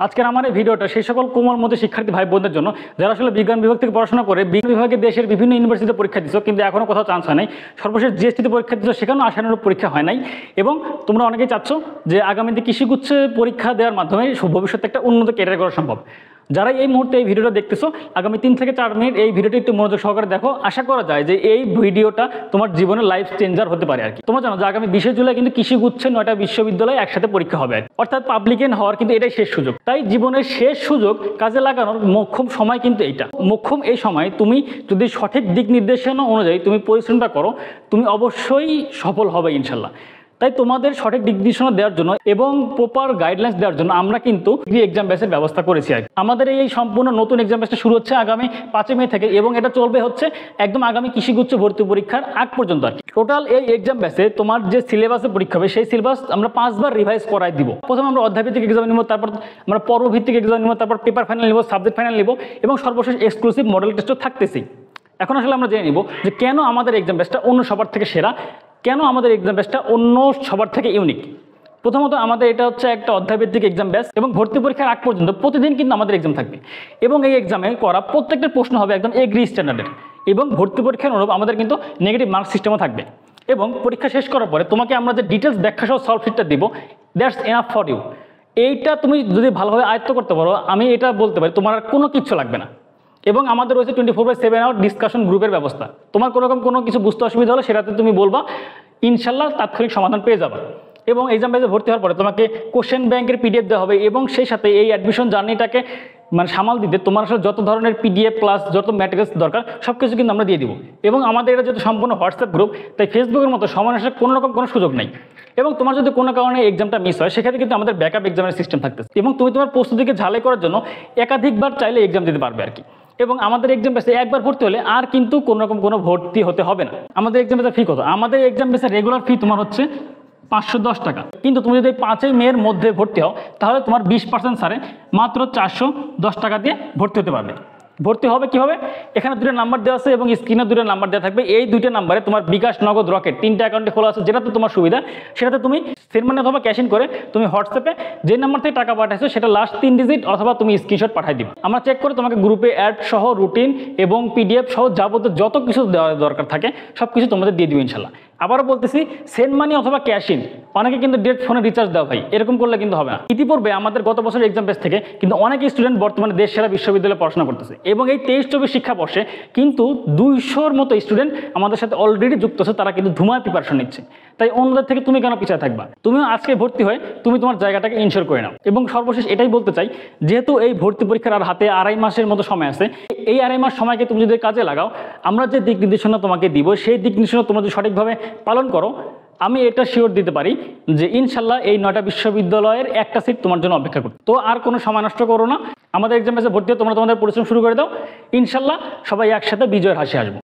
আজকের আমার এই ভিডিওটা সেই সকল কোমলমতি শিক্ষার্থী ভাই বোনদের জন্য যারা আসলে বিজ্ঞান বিভাগ থেকে পড়াশোনা করে বিজ্ঞান বিভাগে দেশের বিভিন্ন ইউনিভার্সিটিতে পরীক্ষা দিচ্ছ কিন্তু এখনও কোথাও চান্স হয় নাই, সর্বশেষ জিএসটিতে পরীক্ষা দিচ্ছ সেখানেও আশানুরূপ পরীক্ষা হয় নাই, এবং তোমরা অনেকেই চাচ্ছ যে আগামীতে কৃষিগুচ্ছে পরীক্ষা দেওয়ার মাধ্যমে ভবিষ্যতে একটা উন্নত ক্যারিয়ার করা সম্ভব। যারা এই মুহূর্তে এই ভিডিওটা দেখতেছো আগামী 3 থেকে 4 মিনিট এই ভিডিওটি একটু মনোযোগ সহকারে দেখো। আশা করা যায় যে এই ভিডিওটা তোমার জীবনের লাইফ চেঞ্জার হতে পারে আর কি। তোমরা জানো যে আগামী 20 জুলাই কিন্তু কৃষিগুচ্ছে 9টা বিশ্ববিদ্যালয়ে একসাথে পরীক্ষা হবে, অর্থাৎ পাবলিকেন হওয়ার কিন্তু এটাই শেষ সুযোগ। তাই জীবনের শেষ সুযোগ কাজে লাগানোর মোক্ষম সময় কিন্তু এইটা। মোক্ষম এই সময় তুমি যদি সঠিক দিক নির্দেশনা অনুযায়ী তুমি পরিশ্রমটা করো, তুমি অবশ্যই সফল হবে ইনশাল্লাহ। তাই তোমাদের সঠিক দিক নির্দেশনা দেওয়ার জন্য এবং প্রপার গাইডলাইন্স দেওয়ার জন্য আমরা কিন্তু এক্সাম ব্যাচের ব্যবস্থা করেছি আর কি। আমাদের এই সম্পূর্ণ নতুন এক্সাম ব্যাচটা শুরু হচ্ছে আগামী 5 মে থেকে, এবং এটা চলবে হচ্ছে একদম আগামী কৃষিগুচ্ছ ভর্তি পরীক্ষার আগ পর্যন্ত আর কি। টোটাল এই এক্সাম ব্যাচে তোমার যে সিলেবাসে পরীক্ষা হবে সেই সিলেবাস আমরা 5 বার রিভাইজ করাই দিব। প্রথমে আমরা অধ্যায়ভিত্তিক এক্সাম নিব, তারপর আমরা পর্বভিত্তিক এক্সাম নিব, তারপর পেপার ফাইনাল নিব, সাবজেক্ট ফাইনাল নিব, এবং সর্বশেষ এক্সক্লুসিভ মডেল টেস্টও থাকতেছি। এখন আসলে আমরা জেনে নিব যে কেন আমাদের এক্সাম ব্যাচটা অন্য সবার থেকে সেরা, কেন আমাদের এক্সাম ব্যাচটা অন্য সবার থেকে ইউনিক। প্রথমত আমাদের এটা হচ্ছে একটা অধ্যায়ভিত্তিক এক্সাম ব্যাচ, এবং ভর্তি পরীক্ষার আগ পর্যন্ত প্রতিদিন কিন্তু আমাদের এক্সাম থাকবে, এবং এই এক্সামে করা প্রত্যেকটা প্রশ্ন হবে একদম এগ্রি স্ট্যান্ডার্ডের, এবং ভর্তি পরীক্ষার অনুরূপ আমাদের কিন্তু নেগেটিভ মার্ক সিস্টেমও থাকবে। এবং পরীক্ষা শেষ করার পরে তোমাকে আমরা যে ডিটেলস ব্যাখ্যা সহ সলভ শিটটা দিব, দ্যাটস এনাফ ফর ইউ। এইটা তুমি যদি ভালোভাবে আয়ত্ত করতে পারো, আমি এটা বলতে পারি তোমার আর কোনো কিছু লাগবে না। এবং আমাদের রয়েছে 24/7 আওয়ার ডিসকাশন গ্রুপের ব্যবস্থা। তোমার কোনো কিছু বুঝতে অসুবিধা হলে সেটাতে তুমি বলবা, ইনশাল্লাহ তাৎক্ষণিক সমাধান পেয়ে যাবে। এবং এক্সাম ব্যাচে ভর্তি হওয়ার পরে তোমাকে কোশ্চেন ব্যাংকের পিডিএফ দেওয়া হবে, এবং সেই সাথে এই অ্যাডমিশন জার্নিটাকে সামাল দিতে তোমার আসলে যত ধরনের পিডিএফ প্লাস যত ম্যাটেরিয়ালস দরকার সব কিছু কিন্তু আমরা দিয়ে দিব। এবং আমাদের এটা যেহেতু সম্পূর্ণ হোয়াটসঅ্যাপ গ্রুপ, তাই ফেসবুকের মতো সমান আসার কোনো সুযোগ নেই। এবং তোমার যদি কোনো কারণে এক্সামটা মিস হয় সেক্ষেত্রে কিন্তু আমাদের ব্যাকআপ এক্সামের সিস্টেম থাকতেছে, এবং তুমি তোমার প্রস্তুতিকে ঝালাই করার জন্য একাধিকবার চাইলে এক্সাম দিতে পারবে আর কি। এবং আমাদের এক্সাম বেসে একবার ভর্তি হলে আর কিন্তু কোনো ভর্তি হতে হবে না। আমাদের এক্সাম বেসের ফি কত? আমাদের এক্সাম বেসের রেগুলার ফি তোমার হচ্ছে 510 টাকা, কিন্তু তুমি যদি 5 মের মধ্যে ভর্তি হও তাহলে তোমার 20% ছাড়ে মাত্র 410 টাকা দিয়ে ভর্তি হতে পারবে। ভর্তি হবে কীভাবে? এখানে 2টা নাম্বার দেওয়া আছে এবং স্ক্রিনে 2টা নাম্বার দেওয়া থাকবে। এই 2টা নাম্বারে তোমার বিকাশ, নগদ, রকেট 3টা অ্যাকাউন্টে খোলা আছে, যেটাতে তোমার সুবিধা সেটাতে তুমি সেন্ড অথবা ক্যাশ ইন করে তুমি হোয়াটসঅ্যাপে যে নাম্বার থেকে টাকা পাঠাইছো সেটা লাস্ট 3 ডিজিট অথবা তুমি স্ক্রিনশট পাঠিয়ে দিবে। আমরা চেক করে তোমাকে গ্রুপে অ্যাড সহ রুটিন এবং পিডিএফ সহ যাবতীয় যত কিছু দেওয়ার দরকার থাকে সব কিছু তোমাদের দিয়ে দিবে ইনশাল্লাহ। আবারও বলতেছি, সেন্ড মানি অথবা ক্যাশ ইন, অনেকে কিন্তু ডেট ফোনে রিচার্জ দেওয়া ভাই, এরকম করলে কিন্তু হবে না। ইতিপূর্বে আমাদের গত বছরের এক্সাম বেস থেকে কিন্তু অনেক স্টুডেন্ট বর্তমানে দেশ সেরা বিশ্ববিদ্যালয়ে পড়াশোনা করতেছে, এবং এই 23-24 শিক্ষাবর্ষে কিন্তু 200-র মতো স্টুডেন্ট আমাদের সাথে অলরেডি যুক্ত আছে, তারা কিন্তু ধুমায় প্রিপারেশন নিচ্ছে। তাই অন্যদের থেকে তুমি কেন পিছিয়ে থাকবা? তুমিও আজকে ভর্তি হয়ে তুমি তোমার জায়গাটাকে ইনশিওর করে নাও। এবং সর্বশেষ এটাই বলতে চাই, যেহেতু এই ভর্তি পরীক্ষার আর হাতে 2.5 মাসের মতো সময় আছে, এই 2.5 মাস সময়কে তুমি যদি কাজে লাগাও, আমরা যে দিক নির্দেশনা তোমাকে দিব সেই দিক নির্দেশনা তোমরা যদি সঠিকভাবে পালন করো, আমি এটা শিওর দিতে পারি যে ইনশাল্লাহ এই 9টা বিশ্ববিদ্যালয়ের একটা সিট তোমার জন্য অপেক্ষা করবে। তো আর কোনো সময় নষ্ট করো না, আমাদের এক্সাম বেসে ভর্তি হয়ে তোমরা তোমাদের পরিশ্রম শুরু করে দাও। ইনশাল্লাহ সবাই একসাথে বিজয়ের হাসি আসবো।